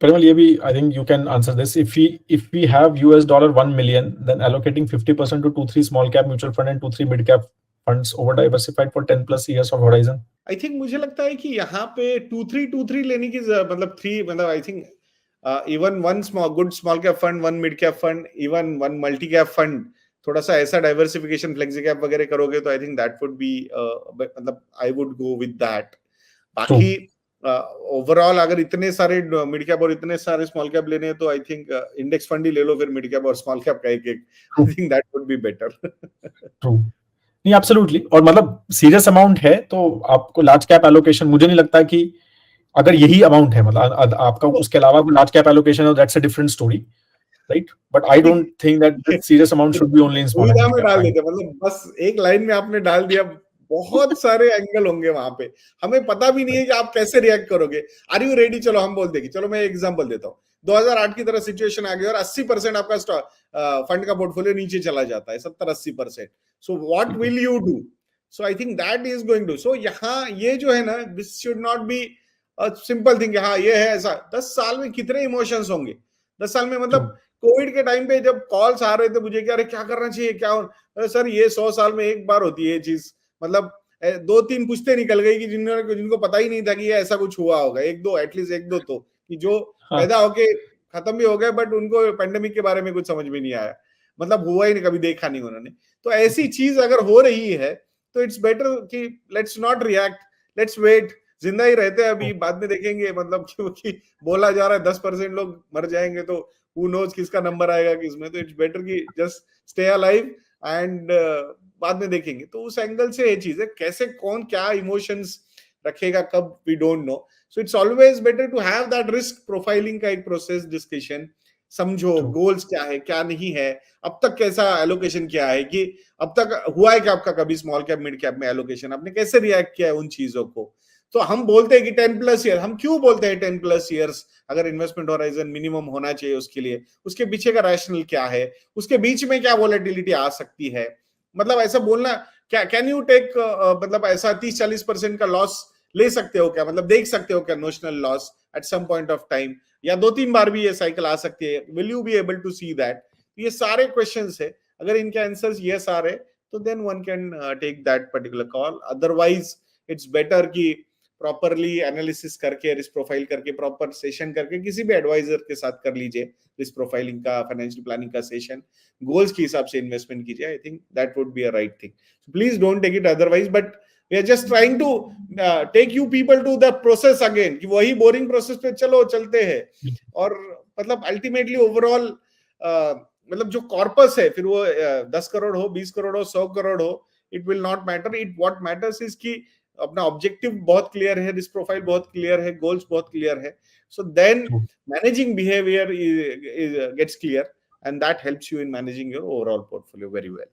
Parimal, ye bhi, I think you can answer this. If we have $1 million, then allocating 50% to 2-3 small cap mutual fund and 2-3 mid cap funds over diversified for 10 plus years of horizon. I think मुझे लगता है कि यहाँ पे 2-3 लेने की मतलब 3 मतलब I think even one good small cap fund, one mid cap fund, even one multi cap fund, थोड़ा सा ऐसा डाइवर्सिफिकेशन फ्लेक्सी कैप वगैरह करोगे तो I think that would be मतलब I would go with that. बाकी ओवरऑल अगर इतने सारे मिड कैप और इतने सारे स्मॉल कैप लेने हैं तो आई थिंक इंडेक्स फंड ही ले लो फिर मिड कैप और स्मॉल कैप का एक आई think that would be better. True. नहीं, एब्सोल्युटली. और मतलब सीरियस अमाउंट है तो आपको लार्ज कैप एलोकेशन, मुझे नहीं लगता कि अगर यही अमाउंट है मतलब आपका उसके अलावा लार्ज कैप एलोकेशन है, that's a different story, right? But I don't think that serious amount should be only in small सुविधा में डाल देते, मतलब बस एक लाइन में आपने डाल दिया, बहुत सारे एंगल होंगे वहां पे, हमें पता भी नहीं है कि आप कैसे रिएक्ट करोगे. Are you ready? चलो हम बोल देंगे. चलो मैं एग्जांपल देता हूँ. 2008 की तरह सिचुएशन आ गई और 80% आपका फंड का पोर्टफोलियो नीचे चला जाता है, 70-80%. So what will you do? So I think that is going to. So यहाँ ये जो है ना, this should not be simple thing. हाँ ये है ऐसा. 10 साल में कितने इमोशंस होंगे 10 साल में. मतलब कोविड के टाइम पे जब कॉल्स आ रहे थे मुझे कि अरे क्या करना चाहिए, क्या सर, ये 100 साल में एक बार होती है ये चीज. मतलब 2-3 पुश्ते निकल गई कि जिनको पता ही नहीं था कि ये ऐसा कुछ हुआ होगा. एक दो एटलीस्ट, एक दो तो कि जो पैदा होके खत्म भी हो गए बट उनको पेंडेमिक के बारे में कुछ समझ में नहीं आया, मतलब हुआ ही नहीं, कभी देखा नहीं उन्होंने. तो ऐसी चीज अगर हो रही है तो इट्स बेटर कि let's not react, let's wait. जिंदा ही रहते हैं अभी, बाद में देखेंगे. मतलब क्योंकि बोला जा रहा है 10% लोग मर जाएंगे तो who knows किसका नंबर आएगा किसमें. तो इट्स बेटर कि जस्ट स्टे अलाइव एंड बाद में देखेंगे. तो उस एंगल से ये चीज है, कैसे कौन क्या इमोशंस रखेगा कब, we don't know. So it's always better to have that risk profiling का एक प्रोसेस, डिस्कशन. समझो गोल्स क्या है, क्या नहीं है, अब तक कैसा एलोकेशन क्या है, कि अब तक हुआ है कि आपका कभी स्मॉल कैप मिड कैप में एलोकेशन, आपने कैसे रिएक्ट किया है उन चीजों को. तो हम बोलते हैं कि 10+ ईयर. हम क्यों बोलते हैं 10+ ईयर्स अगर इन्वेस्टमेंट होराइजन मिनिमम होना चाहिए उसके लिए? उसके पीछे का रैशनल क्या है, उसके बीच में क्या वॉलेटिलिटी आ सकती है. मतलब ऐसा बोलना क्या, कैन यू टेक मतलब ऐसा 30-40% का लॉस ले सकते हो क्या? मतलब देख सकते हो क्या notional loss at some point of time, या 2-3 बार भी ये साइकिल आ सकती है? Will you be able to see that? ये सारे क्वेश्चंस है. अगर इनके आंसर्स यस आ रहे तो then one can take that particular call. Otherwise it's better कि प्रॉपरली एनालिसिस करके, रिस्क प्रोफाइल करके, प्रॉपर सेशन करके किसी भी एडवाइजर के साथ कर लीजिए रिस्क प्रोफाइलिंग का, फाइनेंशियल प्लानिंग का सेशन. गोल्स के हिसाब से इन्वेस्टमेंट कीजिए. I think that would be a right thing. Please don't take it otherwise. But we are just trying to take you people to the process again, कि वही boring process पे चलो चलते हैं. और मतलब अल्टीमेटली ओवरऑल मतलब जो कॉर्पस है, फिर वो 10 करोड़ हो, 20 करोड़ हो, 100 करोड़ हो, it will not matter. It what matters is कि अपना ऑब्जेक्टिव बहुत क्लियर है, रिस्क प्रोफाइल बहुत क्लियर है, गोल्स बहुत क्लियर है. So then managing behaviour gets clear and that helps you in managing your overall portfolio very well.